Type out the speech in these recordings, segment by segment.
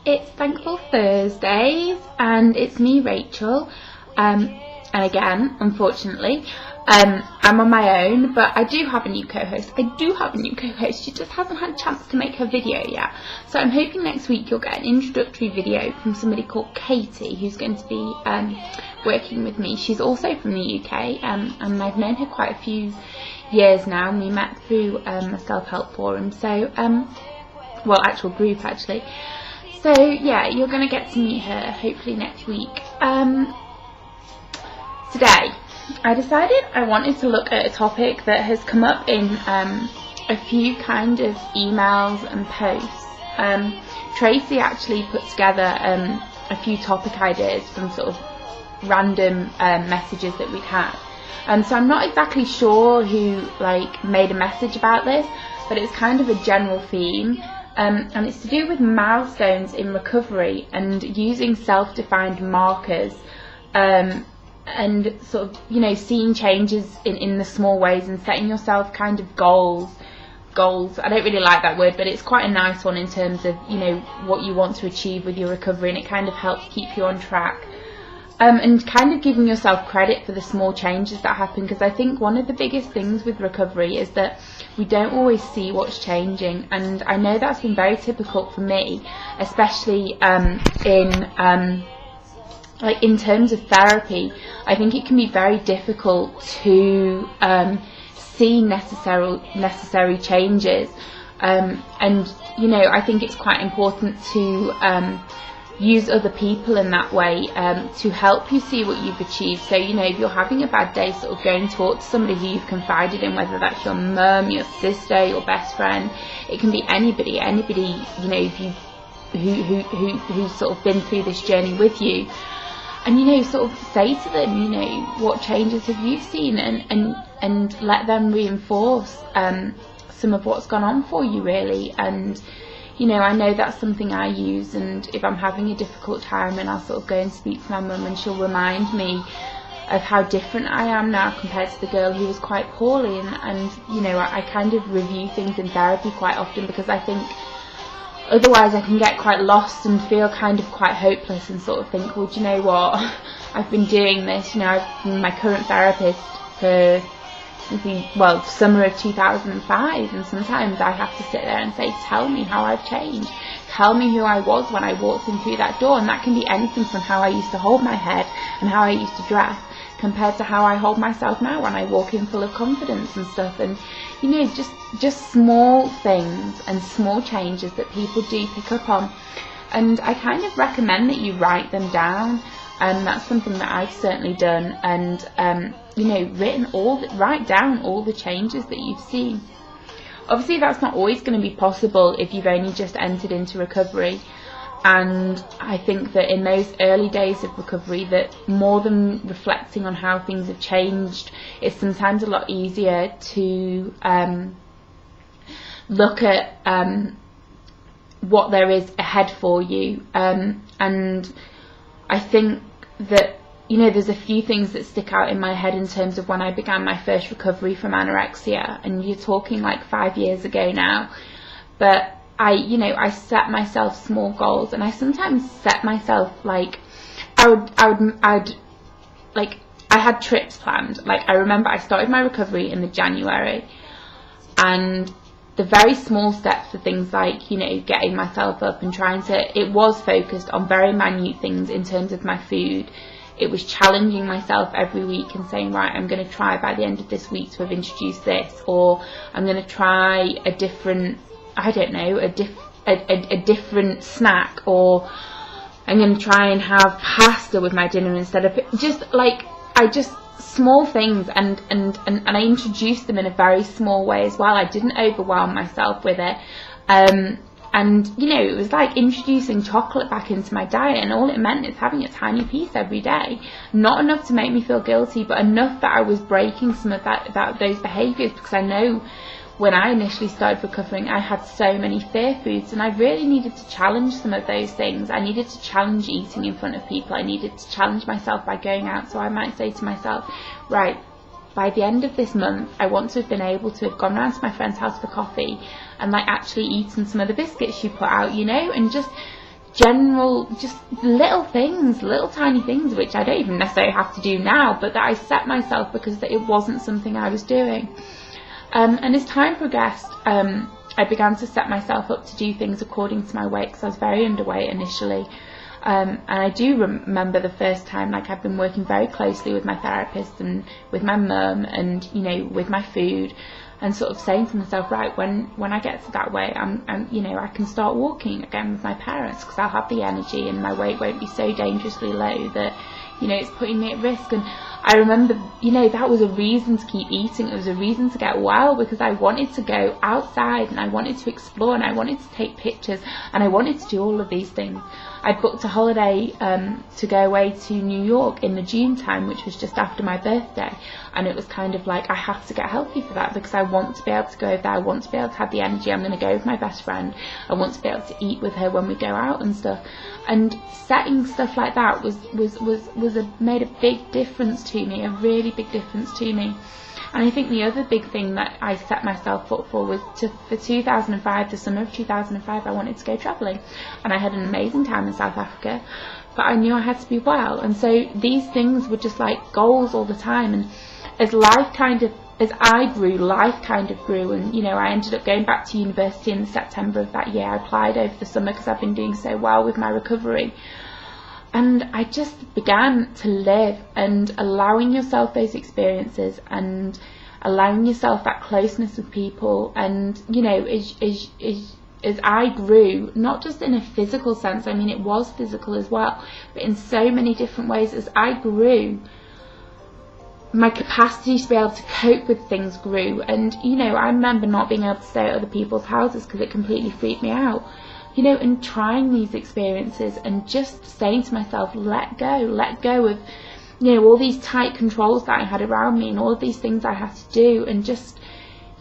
It's Thankful Thursdays, and it's me, Rachel, and again, unfortunately, I'm on my own, but I do have a new co-host. She just hasn't had a chance to make her video yet, so I'm hoping next week you'll get an introductory video from somebody called Katie, who's going to be working with me. She's also from the UK, and I've known her quite a few years now, and we met through a self-help forum, so, well, actual group, actually. So yeah, you're going to get to meet her hopefully next week. Today, I decided I wanted to look at a topic that has come up in a few kind of emails and posts. Tracy actually put together a few topic ideas from sort of random messages that we'd had. So I'm not exactly sure who made a message about this, but it's kind of a general theme. And it's to do with milestones in recovery and using self-defined markers and sort of, seeing changes in the small ways and setting yourself kind of goals. I don't really like that word, but it's quite a nice one in terms of, what you want to achieve with your recovery, and it kind of helps keep you on track. And kind of giving yourself credit for the small changes that happen, because I think one of the biggest things with recovery is that we don't always see what's changing, and I know that's been very typical for me, especially in terms of therapy. I think it can be very difficult to see necessary changes, and I think it's quite important to use other people in that way to help you see what you've achieved. So if you're having a bad day, sort of go and talk to somebody who you've confided in, whether that's your mum, your sister, your best friend. It can be anybody who's sort of been through this journey with you, and sort of say to them what changes have you seen, and let them reinforce some of what's gone on for you, really. And I know that's something I use, and if I'm having a difficult time, and I'll sort of go and speak to my mum, and she'll remind me of how different I am now compared to the girl who was quite poorly, and I kind of review things in therapy quite often, because I think otherwise I can get quite lost and feel kind of quite hopeless, and sort of think, well, do you know what, I've been doing this, I've been my current therapist for summer of 2005, and sometimes I have to sit there and say, tell me how I've changed, tell me who I was when I walked in through that door. And that can be anything from how I used to hold my head and how I used to dress compared to how I hold myself now when I walk in full of confidence and stuff. And just small things and small changes that people do pick up on, and I kind of recommend that you write them down. And that's something that I've certainly done, and write down all the changes that you've seen. Obviously that's not always going to be possible if you've only just entered into recovery, and I think that in those early days of recovery, that more than reflecting on how things have changed, it's sometimes a lot easier to look at what there is ahead for you, and I think that there's a few things that stick out in my head in terms of when I began my first recovery from anorexia, and you're talking 5 years ago now. But I set myself small goals, and I sometimes set myself I had trips planned. I remember I started my recovery in the January, and the very small steps are things like, getting myself up and trying to, it was focused on very minute things in terms of my food. It was challenging myself every week and saying, right, I'm going to try by the end of this week to have introduced this, or I'm going to try a different, a different snack, or I'm going to try and have pasta with my dinner instead of, small things, and I introduced them in a very small way as well. I didn't overwhelm myself with it, and it was like introducing chocolate back into my diet, and all it meant is having a tiny piece every day, not enough to make me feel guilty, but enough that I was breaking some of those behaviours, because I know when I initially started recovering, I had so many fear foods, and I really needed to challenge some of those things. I needed to challenge eating in front of people. I needed to challenge myself by going out. So I might say to myself, right, by the end of this month, I want to have been able to have gone round to my friend's house for coffee and actually eaten some of the biscuits she put out, and just general, just little things, little tiny things, which I don't even necessarily have to do now, but that I set myself because it wasn't something I was doing. And as time progressed, I began to set myself up to do things according to my weight, because I was very underweight initially. And I do remember the first time, like, I've been working very closely with my therapist and with my mum and, you know, with my food, and sort of saying to myself, right, when I get to that weight, I'm you know, I can start walking again with my parents, because I'll have the energy and my weight won't be so dangerously low that, you know, it's putting me at risk. And I remember, you know, that was a reason to keep eating. It was a reason to get well, because I wanted to go outside and I wanted to explore and I wanted to take pictures and I wanted to do all of these things. I booked a holiday to go away to New York in the June time, which was just after my birthday, and it was kind of like, I have to get healthy for that, because I want to be able to go over there, I want to be able to have the energy, I'm going to go with my best friend, I want to be able to eat with her when we go out and stuff. And setting stuff like that made a big difference to me, a really big difference to me. And I think the other big thing that I set myself up for was for 2005, the summer of 2005, I wanted to go travelling. And I had an amazing time in South Africa, but I knew I had to be well. And so these things were just like goals all the time. And as I grew, life kind of grew. And, you know, I ended up going back to university in September of that year. I applied over the summer because I've been doing so well with my recovery. And I just began to live, and allowing yourself those experiences and allowing yourself that closeness with people. And, you know, as I grew, not just in a physical sense, I mean, it was physical as well, but in so many different ways, as I grew, my capacity to be able to cope with things grew. And, you know, I remember not being able to stay at other people's houses because it completely freaked me out. You know, and trying these experiences and just saying to myself, let go of, you know, all these tight controls that I had around me and all of these things I had to do, and just,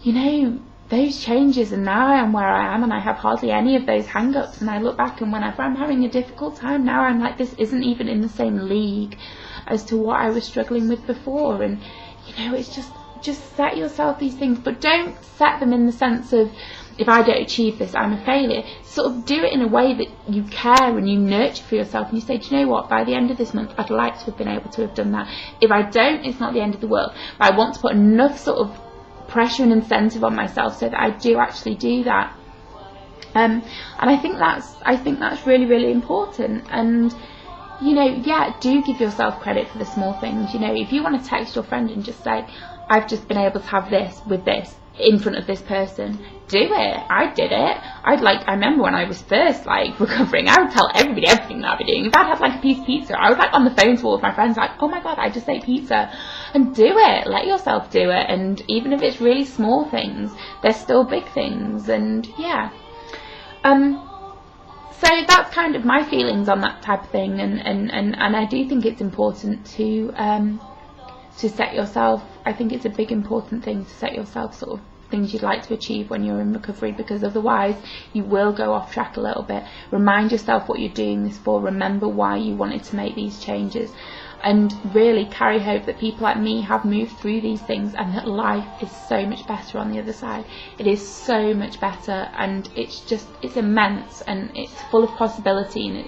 you know, those changes. And now I am where I am, and I have hardly any of those hang-ups. And I look back, and whenever I'm having a difficult time now, I'm like, this isn't even in the same league as to what I was struggling with before. And, you know, it's just set yourself these things, but don't set them in the sense of, if I don't achieve this, I'm a failure. Sort of do it in a way that you care and you nurture for yourself, and you say, do you know what, by the end of this month, I'd like to have been able to have done that. If I don't, it's not the end of the world, but I want to put enough sort of pressure and incentive on myself so that I do actually do that. And I think that's really, really important. And, you know, yeah, do give yourself credit for the small things. You know, if you want to text your friend and just say, I've just been able to have this with this in front of this person, do it. I did it. I remember when I was first recovering, I would tell everybody everything that I'd be doing. If I'd had a piece of pizza, I was on the phone to all of my friends oh my god, I just ate pizza. And do it. Let yourself do it. And even if it's really small things, they're still big things. And yeah. So that's kind of my feelings on that type of thing. And I do think it's important to set yourself, I think it's a big important thing to set yourself sort of things you'd like to achieve when you're in recovery, because otherwise you will go off track a little bit. Remind yourself what you're doing this for, remember why you wanted to make these changes, and really carry hope that people like me have moved through these things and that life is so much better on the other side. It is so much better, and it's immense, and it's full of possibility, and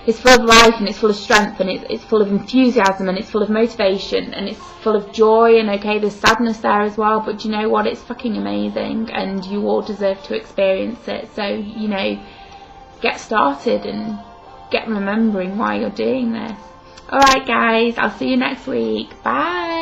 it's full of life, and it's full of strength, and it's full of enthusiasm, and it's full of motivation, and it's full of joy. And okay, there's sadness there as well, but you know what, it's fucking amazing, and you all deserve to experience it. So, you know, get started and get remembering why you're doing this. Alright guys, I'll see you next week. Bye.